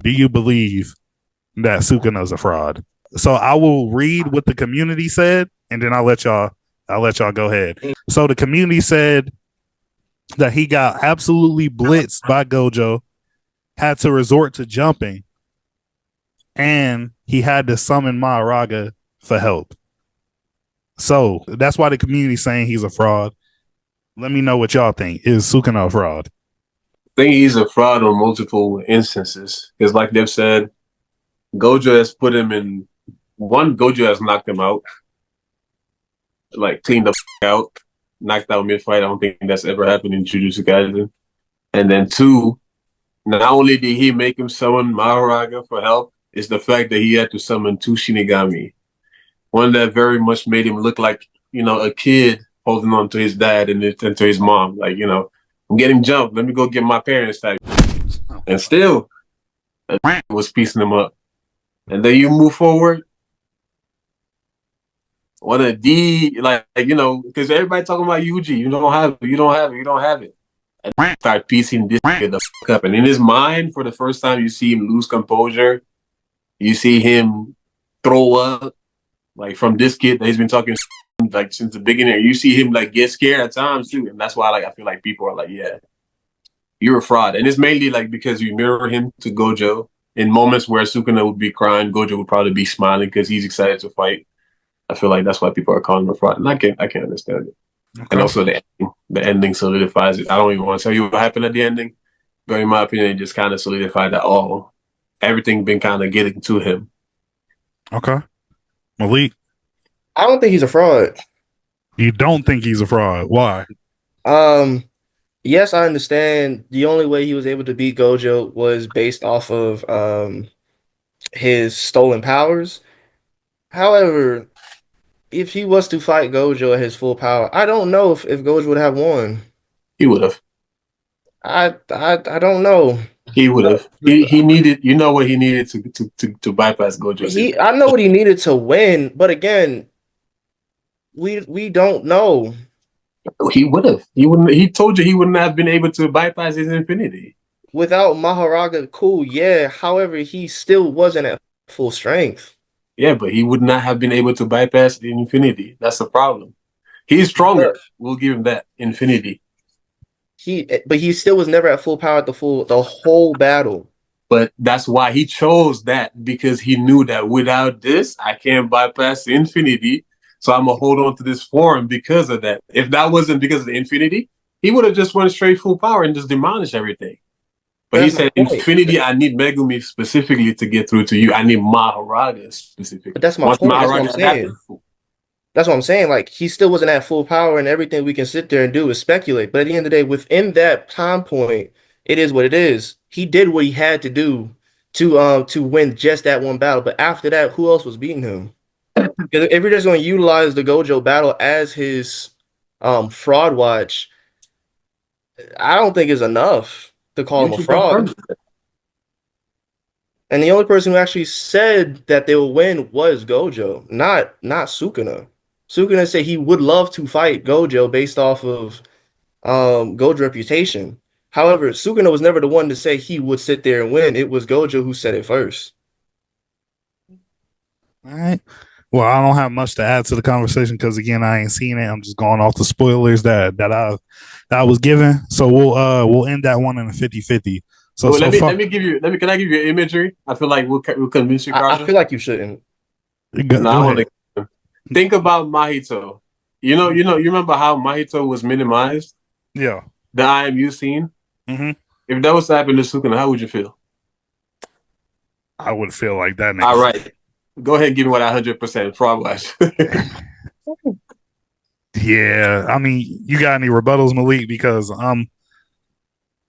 Do you believe that Sukuna's a fraud? So I will read what the community said, and then I'll let y'all go ahead. So the community said that he got absolutely blitzed by Gojo, had to resort to jumping, and he had to summon Mahoraga for help. So that's why the community's saying he's a fraud. Let me know what y'all think. Is Sukuna a fraud? I think he's a fraud on multiple instances. Because like they've said, Gojo has put him in one, Gojo has knocked him out, like cleaned the out, knocked out mid fight. I don't think that's ever happened in Jujutsu Kaisen. And then two, not only did he make him summon Mahoraga for help, it's the fact that he had to summon two Shinigami. One that very much made him look like, a kid holding on to his dad and to his mom. Like, I'm getting jumped. Let me go get my parents type. And still, was piecing him up. And then you move forward. What a D, because everybody talking about Yuji. You don't have it. And start piecing this the fuck up. And in his mind, for the first time, you see him lose composure. You see him throw up, like from this kid that he's been talking like since the beginning. You see him like get scared at times too, and that's why I feel like people are like, yeah, you're a fraud. And it's mainly like because you mirror him to Gojo. In moments where Sukuna would be crying, Gojo would probably be smiling because he's excited to fight. I feel like that's why people are calling him a fraud, and I can't understand it. Okay. And also the ending solidifies it. I don't even want to tell you what happened at the ending, but in my opinion, it just kind of solidified that everything been kind of getting to him. Okay, Malik. I don't think he's a fraud. You don't think he's a fraud? Why? Yes, I understand. The only way he was able to beat Gojo was based off of his stolen powers. However, if he was to fight Gojo at his full power, I don't know if Gojo would have won. He would have. I don't know. He would have. He needed. You know what he needed to bypass Gojo. I know what he needed to win, but again, we don't know. He would have. He wouldn't. He told you he wouldn't have been able to bypass his infinity without Mahoraga. Cool, yeah. However, he still wasn't at full strength. Yeah, but he would not have been able to bypass the infinity. That's the problem. He's stronger. We'll give him that infinity. But he still was never at full power at the whole battle. But that's why he chose that, because he knew that without this, I can't bypass the infinity. So I'm gonna hold on to this form because of that. If that wasn't because of the infinity, he would have just went straight full power and just demolished everything. But he said, infinity, I need Megumi specifically to get through to you. I need Mahoraga specifically. But that's my point. That's what I'm saying. That's what I'm saying. Like, he still wasn't at full power, and everything we can sit there and do is speculate. But at the end of the day, within that time point, it is what it is. He did what he had to do to win just that one battle. But after that, who else was beating him? Because if you're just going to utilize the Gojo battle as his fraud watch, I don't think it's enough to call him a fraud. And the only person who actually said that they will win was Gojo, not Sukuna. Sukuna said he would love to fight Gojo based off of Gojo's reputation. However, Sukuna was never the one to say he would sit there and win. It was Gojo who said it first. All right. Well, I don't have much to add to the conversation because, again, I ain't seen it. I'm just going off the spoilers that I was given. So we'll end that one in a 50-50. So, can I give you imagery? I feel like we'll convince you, Carter. I feel like you shouldn't. Think about Mahito. You remember how Mahito was minimized? Yeah. The IMU scene? Mm-hmm. If that was to happen to Sukuna, how would you feel? I would feel like that. All right. Go ahead and give me what 100% fraud was. Yeah. I mean, you got any rebuttals, Malik? Because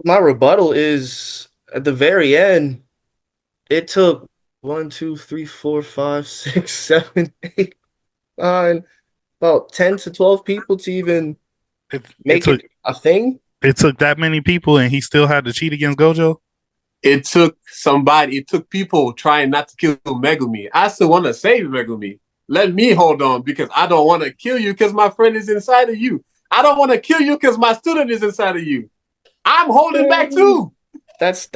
my rebuttal is at the very end, it took 1, 2, 3, 4, 5, 6, 7, 8, 9, about 10 to 12 people to even make it a thing. It took that many people and he still had to cheat against Gojo? It took people trying not to kill Megumi. I still want to save Megumi. Let me hold on because I don't want to kill you because my friend is inside of you. I don't want to kill you because my student is inside of you. I'm holding back too. That's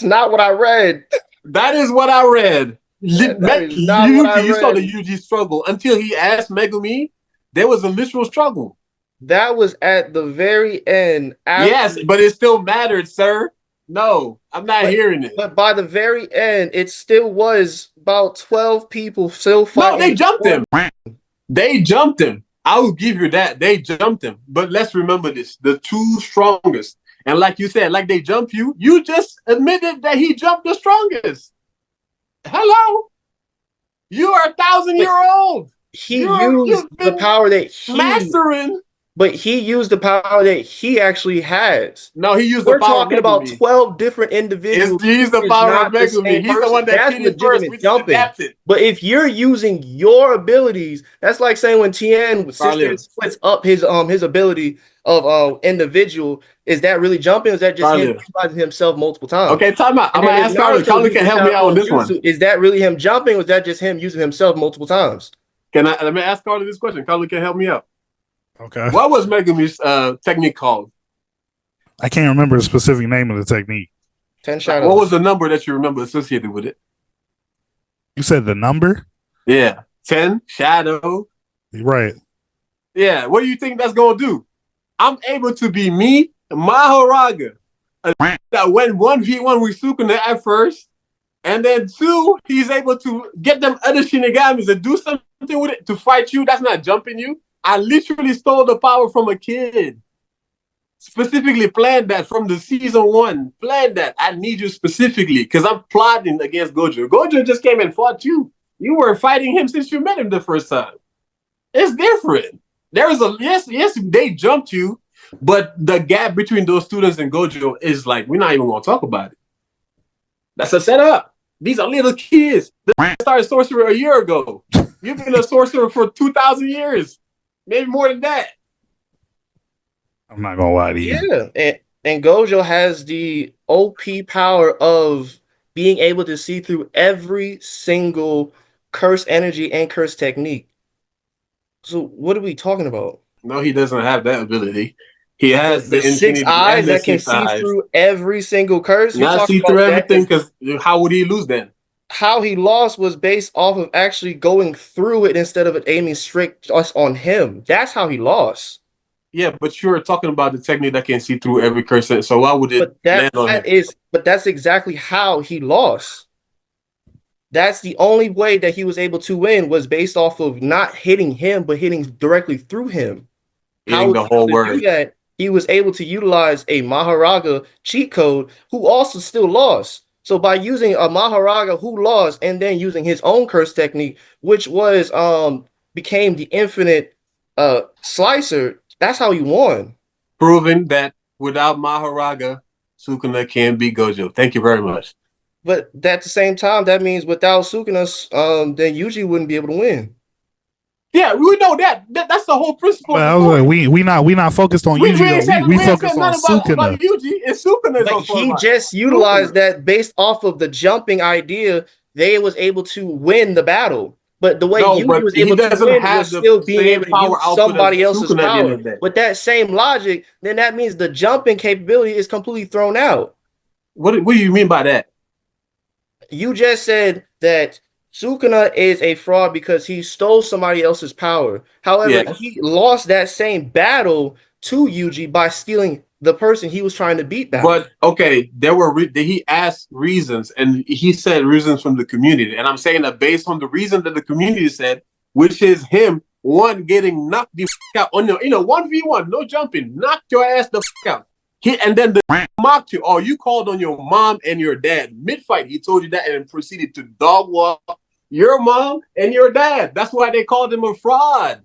not what I read. That is what I read. That is not what I You saw the read. Yuji struggle until he asked Megumi. There was a literal struggle. That was at the very end. Yes, but it still mattered, sir. No, I'm not hearing it. But by the very end, it still was about 12 people still fighting. No, they jumped him. They jumped him. I will give you that. They jumped him. But let's remember this. The two strongest. And like you said, like they jump you, you just admitted that he jumped the strongest. Hello? You are 1,000-year-old. He used the power that he mastering. But he used the power that he actually has. No, he used We're the power talking about 12 different individuals. He's the power of Megumi. He's the one that did it first. We just adapted. But if you're using your abilities, that's like saying when Tien splits up his ability of individual, is that really jumping? Or is that just him utilizing himself multiple times? Okay, time out. I'm gonna ask Carly. Carly can help me out on this one. Is that really him jumping, or is that just him using himself multiple times? Let me ask Carly this question. Carly can help me out. Okay. What was Megumi's technique called? I can't remember the specific name of the technique. 10 shadows. What was the number that you remember associated with it? You said the number? Yeah. 10 shadow. Right. Yeah. What do you think that's going to do? I'm able to be me, Mahoraga, that went 1v1 with Sukuna at first. And then 2, he's able to get them other Shinigamis and do something with it to fight you. That's not jumping you. I literally stole the power from a kid. Specifically planned that from the season 1. Planned that. I need you specifically because I'm plotting against Gojo. Gojo just came and fought you. You were fighting him since you met him the first time. It's different. There is yes, they jumped you, but the gap between those students and Gojo is like, we're not even going to talk about it. That's a setup. These are little kids. They started sorcerer a year ago. You've been a sorcerer for 2,000 years. Maybe more than that. I'm not gonna lie to you. Yeah, and Gojo has the OP power of being able to see through every single curse energy and curse technique. So what are we talking about? No, he doesn't have that ability. He has the 6 eyes that can see through every single curse. Not see through everything, because how would he lose then? How he lost was based off of actually going through it instead of it aiming straight just on him. That's how he lost. Yeah, but you're talking about the technique that can see through every curse. So why would it land on him? But that's exactly how he lost. That's the only way that he was able to win was based off of not hitting him, but hitting directly through him. Hitting the whole word. He was able to utilize a Mahoraga cheat code who also still lost. So by using a Mahoraga who lost and then using his own curse technique, which was became the infinite slicer, that's how he won. Proving that without Mahoraga, Sukuna can beat Gojo. Thank you very much. But at the same time, that means without Sukuna, then Yuji wouldn't be able to win. Yeah, we know that. That's the whole principle. But I was like, we not focused on Yuji. We focused on Sukuna. About Yuji, and Sukuna. But he just utilized that based off of the jumping idea. They was able to win the battle. But the way Yuji was able to win was still being able to use somebody else's power. With that same logic, then that means the jumping capability is completely thrown out. What do you mean by that? You just said that Sukuna is a fraud because he stole somebody else's power. However, he lost that same battle to Yuji by stealing the person he was trying to beat back. But okay, he asked reasons, and he said reasons from the community. And I'm saying that based on the reason that the community said, which is him, one, getting knocked the out on your, 1v1, no jumping, knocked your ass the out. And then the mocked you. Oh, you called on your mom and your dad mid-fight. He told you that and proceeded to dog walk your mom and your dad. That's why they called him a fraud.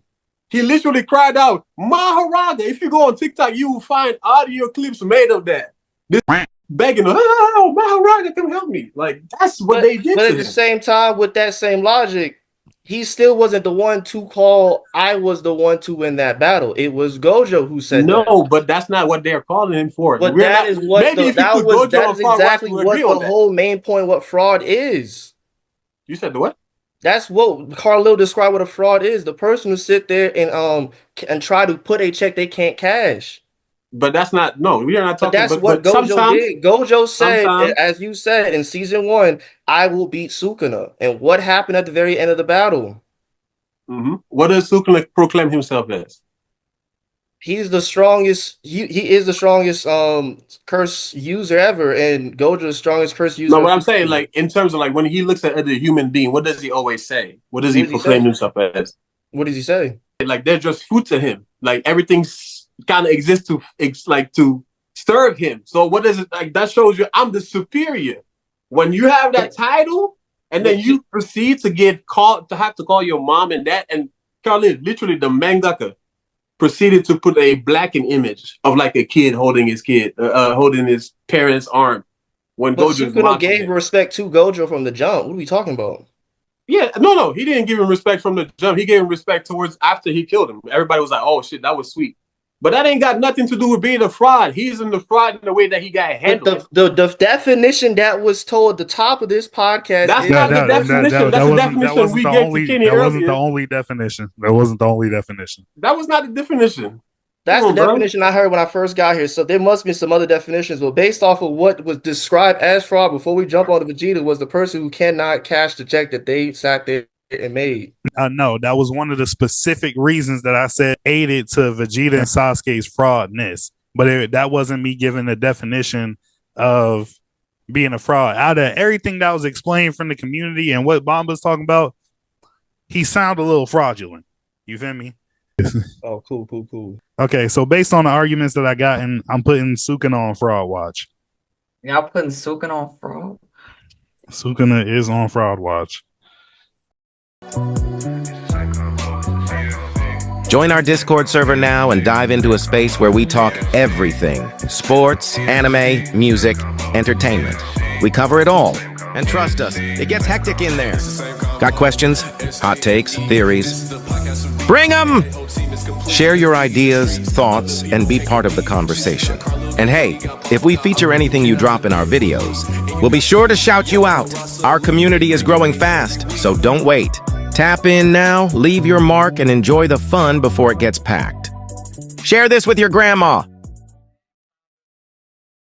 He literally cried out, Mahoraga. If you go on TikTok, you will find audio clips made of that. This begging, oh, Mahoraga, come help me. Like, that's what they did. But at the same time, with that same logic, he still wasn't the one to call, I was the one to win that battle. It was Gojo who said that. No, but that's not what they're calling him for. But that is exactly what the whole main point, what fraud is. You said the what? That's what Carlil described what a fraud is. The person who sit there and try to put a check they can't cash. But that's not. No, we are not But talking. that's what But Gojo did. Gojo said, sometimes, as you said in season 1, I will beat Sukuna. And what happened at the very end of the battle? what does Sukuna proclaim himself as? He's the strongest. He is the strongest curse user ever, and Gojo the strongest curse user. No, what I'm saying, like in terms of like when he looks at other human being, what does he always say? What does he proclaim himself as? What does he say? Like they're just food to him. Like everything's kind of exists to serve him. So what is it like? That shows you I'm the superior. When you have that title, and then you proceed to get called to have to call your mom and dad, and Carly, literally the mangaka proceeded to put a blackened image of like a kid holding his parents' arm when Sukuna gave respect to Gojo from the jump. What are we talking about? Yeah, no, he didn't give him respect from the jump. He gave him respect towards after he killed him. Everybody was like, "Oh shit, that was sweet." But that ain't got nothing to do with being a fraud. He's in the fraud in the way that he got handled. The definition that was told at the top of this podcast. That's not the definition. That's the definition we gave to Kenny earlier. That wasn't the only definition. That wasn't the only definition. That was not the definition. That's the definition I heard when I first got here. So there must be some other definitions. But based off of what was described as fraud before we jump on to Vegeta was the person who cannot cash the check that they sat there and made. No, that was one of the specific reasons that I said aided to Vegeta and Sasuke's fraudness. But that wasn't me giving the definition of being a fraud. Out of everything that was explained from the community and what Bomba's talking about, he sounded a little fraudulent. You feel me? Oh, cool. Okay, so based on the arguments that I got, and I'm putting Sukuna on fraud watch. Y'all putting Sukuna on fraud? Sukuna is on fraud watch. Join our Discord server now and dive into a space where we talk everything. Sports, anime, music, entertainment. We cover it all. And trust us, it gets hectic in there. Got questions, hot takes, theories? Bring them! Share your ideas, thoughts, and be part of the conversation. And hey, if we feature anything you drop in our videos, we'll be sure to shout you out. Our community is growing fast, so don't wait. Tap in now, leave your mark, and enjoy the fun before it gets packed. Share this with your grandma.